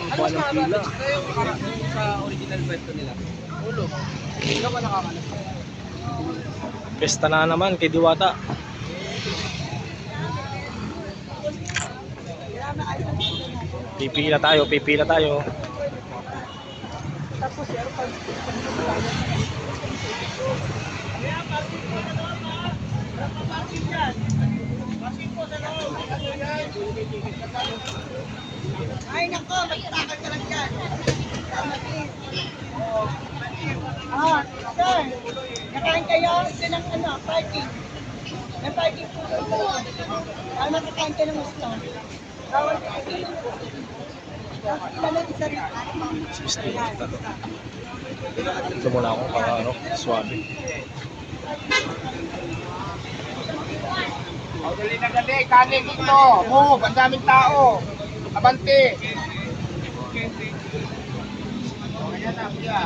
Ano mas mahaba? pila. Yung sa original pwesto nila. Ulo. Hindi ka ba nakakalas? Pesta na naman kay Diwata. Pipila tayo, pipila tayo. Tapos, ano pa? Ay, nako, magtakal ka lang dyan. Ah, sir, nakain kayo ng ano, parking. May parking po dito. Para makakain kayo ng gusto. Bawal ka kayo. Ilan ang isa rin? 60. Ito muna ako para ano, swabe. O, dali na dali, kanin dito. Move, ang daming tao. Abante. O, ayan na, kuya.